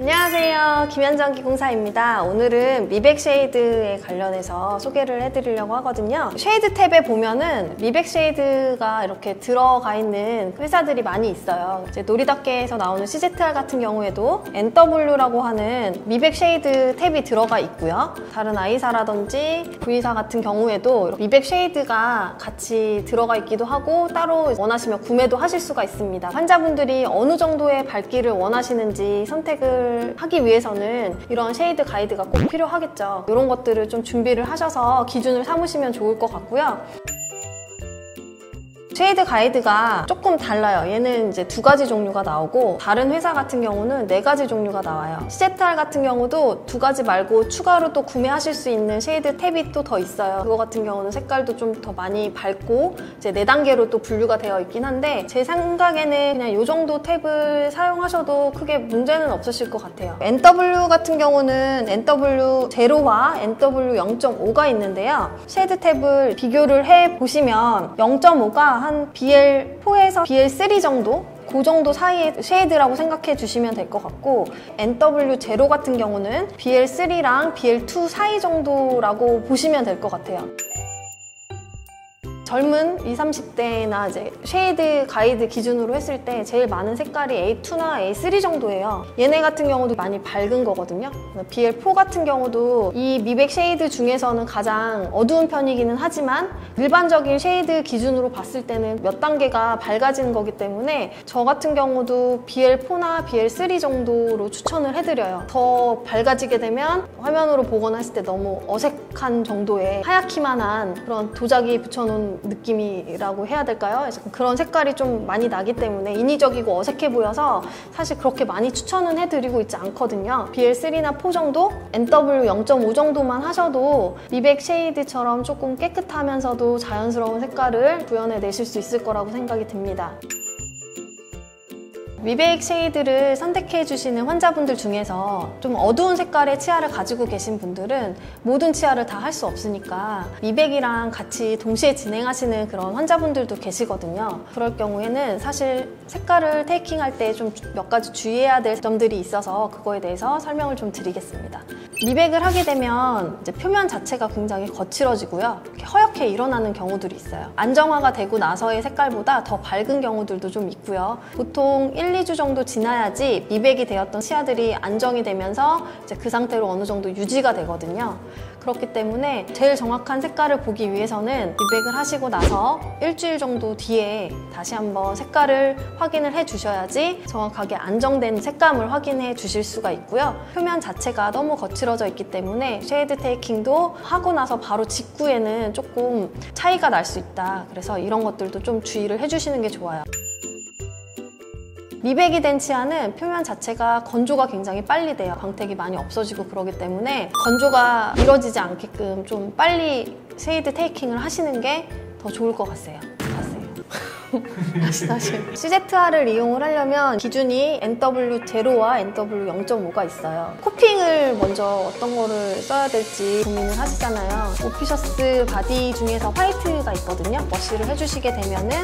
안녕하세요, 김현정기공사입니다. 오늘은 미백 쉐이드에 관련해서 소개를 해드리려고 하거든요. 쉐이드 탭에 보면은 미백 쉐이드가 이렇게 들어가 있는 회사들이 많이 있어요. 이제 노리답게에서 나오는 CZR 같은 경우에도 NW라고 하는 미백 쉐이드 탭이 들어가 있고요. 다른 I사라든지 V사 같은 경우에도 미백 쉐이드가 같이 들어가 있기도 하고 따로 원하시면 구매도 하실 수가 있습니다. 환자분들이 어느 정도의 밝기를 원하시는지 선택을 하기 위해서는 이런 쉐이드 가이드가 꼭 필요하겠죠. 이런 것들을 좀 준비를 하셔서 기준을 삼으시면 좋을 것 같고요. 쉐이드 가이드가 조금 달라요. 얘는 이제 2가지 종류가 나오고 다른 회사 같은 경우는 4가지 종류가 나와요. CZR 같은 경우도 2가지 말고 추가로 또 구매하실 수 있는 쉐이드 탭이 또 더 있어요. 그거 같은 경우는 색깔도 좀 더 많이 밝고 이제 4단계로 또 분류가 되어 있긴 한데 제 생각에는 그냥 이 정도 탭을 사용하셔도 크게 문제는 없으실 것 같아요. NW 같은 경우는 NW0와 NW0.5가 있는데요. 쉐이드 탭을 비교를 해보시면 0.5가 한 BL4에서 BL3 정도? 그 정도 사이의 쉐이드라고 생각해 주시면 될 것 같고 NW0 같은 경우는 BL3랑 BL2 사이 정도라고 보시면 될 것 같아요. 젊은 20, 30대나 이제 쉐이드 가이드 기준으로 했을 때 제일 많은 색깔이 A2나 A3 정도예요. 얘네 같은 경우도 많이 밝은 거거든요. BL4 같은 경우도 이 미백 쉐이드 중에서는 가장 어두운 편이기는 하지만 일반적인 쉐이드 기준으로 봤을 때는 몇 단계가 밝아지는 거기 때문에 저 같은 경우도 BL4나 BL3 정도로 추천을 해드려요. 더 밝아지게 되면 화면으로 보거나 했을 때 너무 어색한 정도의 하얗기만 한 그런 도자기 붙여놓은 느낌이라고 해야 될까요? 그런 색깔이 좀 많이 나기 때문에 인위적이고 어색해 보여서 사실 그렇게 많이 추천은 해드리고 있지 않거든요. BL3나 4 정도? NW0.5 정도만 하셔도 미백 쉐이드처럼 조금 깨끗하면서도 자연스러운 색깔을 구현해내실 수 있을 거라고 생각이 듭니다. 미백 쉐이드를 선택해 주시는 환자분들 중에서 좀 어두운 색깔의 치아를 가지고 계신 분들은 모든 치아를 다 할 수 없으니까 미백이랑 같이 동시에 진행하시는 그런 환자분들도 계시거든요. 그럴 경우에는 사실 색깔을 테이킹할 때 좀 몇 가지 주의해야 될 점들이 있어서 그거에 대해서 설명을 좀 드리겠습니다. 미백을 하게 되면 이제 표면 자체가 굉장히 거칠어지고요. 이렇게 허옇게 일어나는 경우들이 있어요. 안정화가 되고 나서의 색깔보다 더 밝은 경우들도 좀 있고요. 보통 2주 정도 지나야지 미백이 되었던 치아들이 안정이 되면서 이제 그 상태로 어느 정도 유지가 되거든요. 그렇기 때문에 제일 정확한 색깔을 보기 위해서는 미백을 하시고 나서 일주일 정도 뒤에 다시 한번 색깔을 확인을 해 주셔야지 정확하게 안정된 색감을 확인해 주실 수가 있고요. 표면 자체가 너무 거칠어져 있기 때문에 쉐이드 테이킹도 하고 나서 바로 직후에는 조금 차이가 날 수 있다. 그래서 이런 것들도 좀 주의를 해 주시는 게 좋아요. 미백이 된 치아는 표면 자체가 건조가 굉장히 빨리 돼요. 광택이 많이 없어지고 그러기 때문에 건조가 이루어지지 않게끔 좀 빨리 쉐이드 테이킹을 하시는 게 더 좋을 것 같아요. 다시. CZR을 이용을 하려면 기준이 NW0와 NW0.5가 있어요. 코팅을 먼저 어떤 거를 써야 될지 고민을 하시잖아요. 오피셔스 바디 중에서 화이트가 있거든요. 워시를 해주시게 되면은